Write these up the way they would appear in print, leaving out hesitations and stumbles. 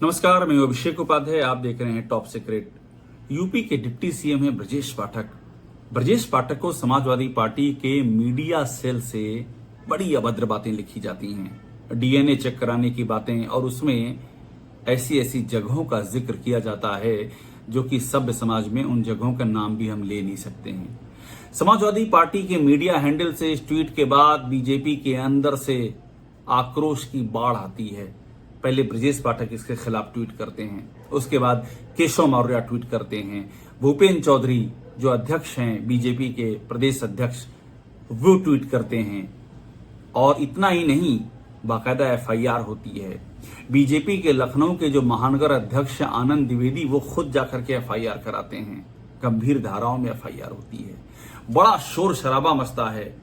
नमस्कार, मैं अभिषेक उपाध्याय। आप देख रहे हैं टॉप सीक्रेट। यूपी के डिप्टी सीएम हैं ब्रजेश पाठक। ब्रजेश पाठक को समाजवादी पार्टी के मीडिया सेल से बड़ी अभद्र बातें लिखी जाती हैं, डीएनए चेक कराने की बातें, और उसमें ऐसी ऐसी जगहों का जिक्र किया जाता है जो कि सभ्य समाज में उन जगहों का नाम भी हम ले नहीं सकते हैं। समाजवादी पार्टी के मीडिया हैंडल से इस ट्वीट के बाद बीजेपी के अंदर से आक्रोश की बाढ़ आती है। पहले ब्रजेश पाठक इसके खिलाफ ट्वीट करते हैं, उसके बाद केशव मौर्य ट्वीट करते हैं, भूपेंद्र चौधरी जो अध्यक्ष हैं बीजेपी के प्रदेश अध्यक्ष, वो ट्वीट करते हैं। और इतना ही नहीं, बाकायदा एफआईआर होती है। बीजेपी के लखनऊ के जो महानगर अध्यक्ष आनंद द्विवेदी, वो खुद जाकर के एफआईआर कराते हैं। गंभीर धाराओं में एफआईआर होती है। बड़ा शोर शराबा मचता है।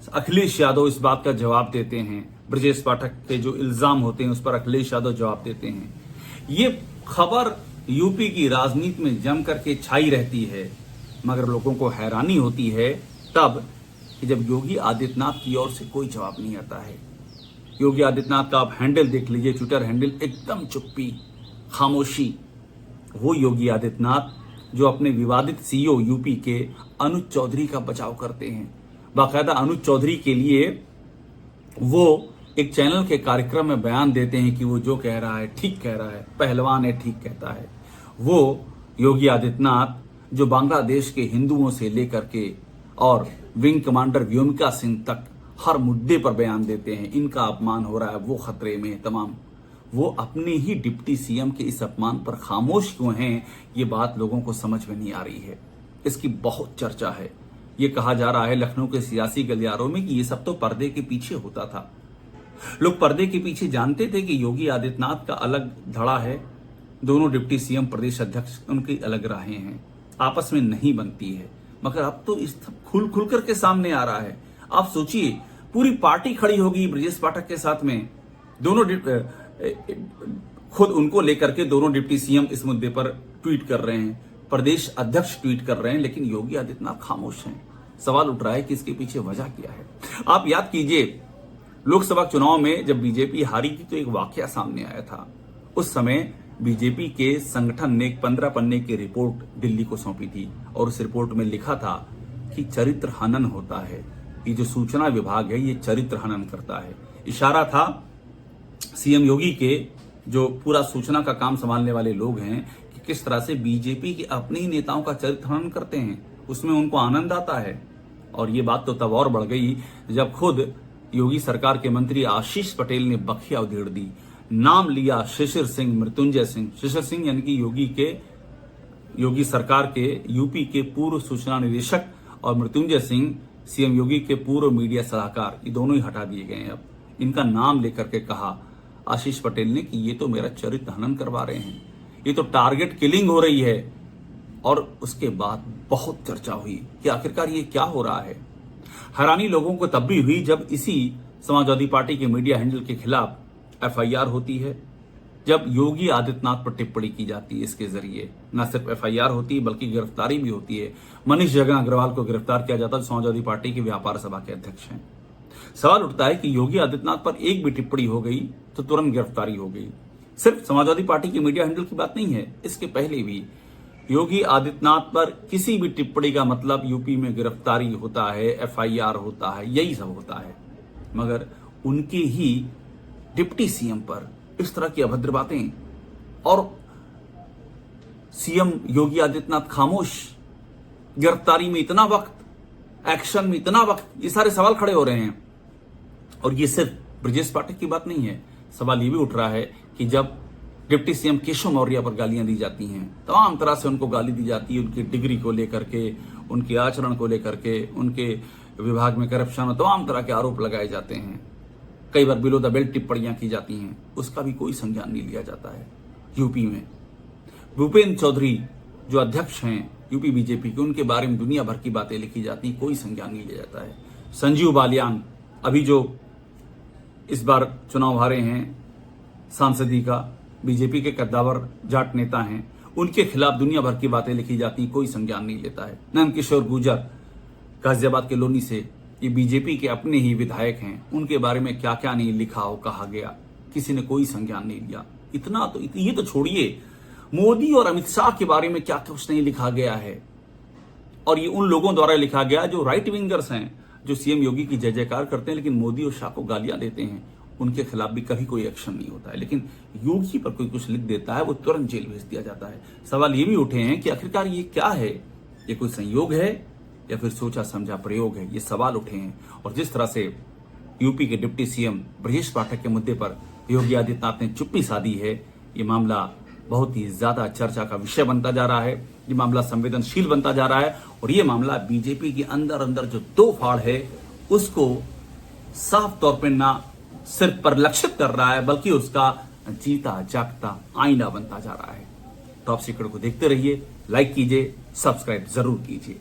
अखिलेश यादव इस बात का जवाब देते हैं। ब्रजेश पाठक के जो इल्जाम होते हैं उस पर अखिलेश यादव जवाब देते हैं। ये खबर यूपी की राजनीति में जम करके छाई रहती है, मगर लोगों को हैरानी होती है तब कि जब योगी आदित्यनाथ की ओर से कोई जवाब नहीं आता है। योगी आदित्यनाथ का आप हैंडल देख लीजिए, ट्विटर हैंडल, एकदम चुप्पी, खामोशी। वो योगी आदित्यनाथ जो अपने विवादित सीईओ यूपी के अनुज चौधरी का बचाव करते हैं। बाकायदा अनुज चौधरी के लिए वो एक चैनल के कार्यक्रम में बयान देते हैं कि वो जो कह रहा है ठीक कह रहा है, पहलवान है ठीक कहता है। वो योगी आदित्यनाथ जो बांग्लादेश के हिंदुओं से लेकर के और विंग कमांडर व्योमिका सिंह तक हर मुद्दे पर बयान देते हैं, इनका अपमान हो रहा है, वो खतरे में है तमाम। वो अपने ही डिप्टी सीएम के इस अपमान पर खामोश क्यों हैं, ये बात लोगों को समझ में नहीं आ रही है। इसकी बहुत चर्चा है। ये कहा जा रहा है लखनऊ के सियासी गलियारों में कि ये सब तो पर्दे के पीछे होता था। लोग पर्दे के पीछे जानते थे कि योगी आदित्यनाथ का अलग धड़ा है, दोनों डिप्टी सीएम प्रदेश अध्यक्ष उनकी अलग राहें हैं, आपस में नहीं बनती है। मगर अब तो इस खुल करके सामने आ रहा है। आप सोचिए, पूरी पार्टी खड़ी होगी ब्रजेश पाठक के साथ में, दोनों खुद उनको लेकर के दोनों डिप्टी सीएम इस मुद्दे पर ट्वीट कर रहे हैं, प्रदेश अध्यक्ष ट्वीट कर रहे हैं, लेकिन योगी आदित्यनाथ खामोश हैं। सवाल उठ रहा है कि इसके पीछे वजह क्या है। आप याद कीजिए, लोकसभा चुनाव में जब बीजेपी हारी थी तो एक वाकया सामने आया था। उस समय बीजेपी के संगठन ने एक 15 पन्ने की रिपोर्ट दिल्ली को सौंपी थी और उस रिपोर्ट में लिखा था कि चरित्र हनन होता है। ये जो सूचना विभाग है ये चरित्र हनन करता है। इशारा था सीएम योगी के जो पूरा सूचना का काम संभालने वाले लोग हैं कि किस तरह से बीजेपी के अपने ही नेताओं का चरित्र हनन करते हैं, उसमें उनको आनंद आता है। और ये बात तो तब और बढ़ गई जब खुद योगी सरकार के मंत्री आशीष पटेल ने बखिया उधेड़ दी, नाम लिया शिशिर सिंह, मृत्युंजय सिंह। शिशिर सिंह यानी कि योगी सरकार के यूपी के पूर्व सूचना निदेशक, और मृत्युंजय सिंह सीएम योगी के पूर्व मीडिया सलाहकार। ये दोनों ही हटा दिए गए हैं। अब इनका नाम लेकर के कहा आशीष पटेल ने कि ये तो मेरा चरित्र हनन करवा रहे हैं, ये तो टारगेट किलिंग हो रही है। और उसके बाद बहुत चर्चा हुई कि आखिरकार ये क्या हो रहा है। हैरानी लोगों को तब भी हुई जब इसी समाजवादी पार्टी के मीडिया हैंडल के खिलाफ एफआईआर होती है, जब योगी आदित्यनाथ पर टिप्पणी की जाती है। इसके जरिए न सिर्फ एफआईआर होती है बल्कि गिरफ्तारी भी होती है। मनीष जगन अग्रवाल को गिरफ्तार किया जाता है, समाजवादी पार्टी के व्यापार सभा के अध्यक्ष हैं। सवाल उठता है कि योगी आदित्यनाथ पर एक भी टिप्पणी हो गई तो तुरंत गिरफ्तारी हो गई। सिर्फ समाजवादी पार्टी के मीडिया हैंडल की बात नहीं है, इसके पहले भी योगी आदित्यनाथ पर किसी भी टिप्पणी का मतलब यूपी में गिरफ्तारी होता है, एफआईआर होता है, यही सब होता है। मगर उनके ही डिप्टी सीएम पर इस तरह की अभद्र बातें, और सीएम योगी आदित्यनाथ खामोश, गिरफ्तारी में इतना वक्त, एक्शन में इतना वक्त, ये सारे सवाल खड़े हो रहे हैं। और ये सिर्फ ब्रजेश पाठक की बात नहीं है। सवाल ये भी उठ रहा है कि जब डिप्टी सीएम केशव मौर्य पर गालियां दी जाती हैं, तमाम तरह से उनको गाली दी जाती है, उनकी डिग्री को लेकर के, उनके आचरण को लेकर के, उनके विभाग में करप्शन और तमाम तरह के आरोप लगाए जाते हैं, कई बार बिलो द बेल्ट टिप्पणियां की जाती हैं, उसका भी कोई संज्ञान नहीं लिया जाता है। यूपी में भूपेंद्र चौधरी जो अध्यक्ष हैं यूपी बीजेपी के, उनके बारे में दुनिया भर की बातें लिखी जाती, कोई संज्ञान नहीं लिया जाता है। संजीव बालियान अभी जो इस बार चुनाव हारे हैं सांसदी का, बीजेपी के कद्दावर जाट नेता हैं, उनके खिलाफ दुनिया भर की बातें लिखी जाती, कोई संज्ञान नहीं लेता है। नंदकिशोर गुर्जर गाजियाबाद के लोनी से, ये बीजेपी के अपने ही विधायक हैं, उनके बारे में क्या क्या नहीं लिखा हो, कहा गया, किसी ने कोई संज्ञान नहीं लिया। इतना तो ये तो छोड़िए, मोदी और अमित शाह के बारे में क्या कुछ नहीं लिखा गया है। और ये उन लोगों द्वारा लिखा गया जो राइट विंगर्स हैं, जो सीएम योगी की जय जयकार करते हैं लेकिन मोदी और शाह को गालियां देते हैं। उनके खिलाफ भी कभी कोई एक्शन नहीं होता है, लेकिन योगी पर कोई कुछ लिख देता है वो तुरंत जेल भेज दिया जाता है। सवाल ये भी उठे हैं कि आखिरकार ये क्या है, ये कोई संयोग है या फिर सोचा समझा प्रयोग है, ये सवाल उठे हैं। और जिस तरह से यूपी के डिप्टी सीएम ब्रजेश पाठक के मुद्दे पर योगी आदित्यनाथ ने चुप्पी साधी है, ये मामला बहुत ही ज्यादा चर्चा का विषय बनता जा रहा है। ये मामला संवेदनशील बनता जा रहा है और ये मामला बीजेपी के अंदर अंदर जो दो फाड़ है उसको साफ तौर पर ना सिर्फ परिलक्षित कर रहा है बल्कि उसका जीता जागता आईना बनता जा रहा है। टॉप सीक्रेट को देखते रहिए, लाइक कीजिए, सब्सक्राइब जरूर कीजिए।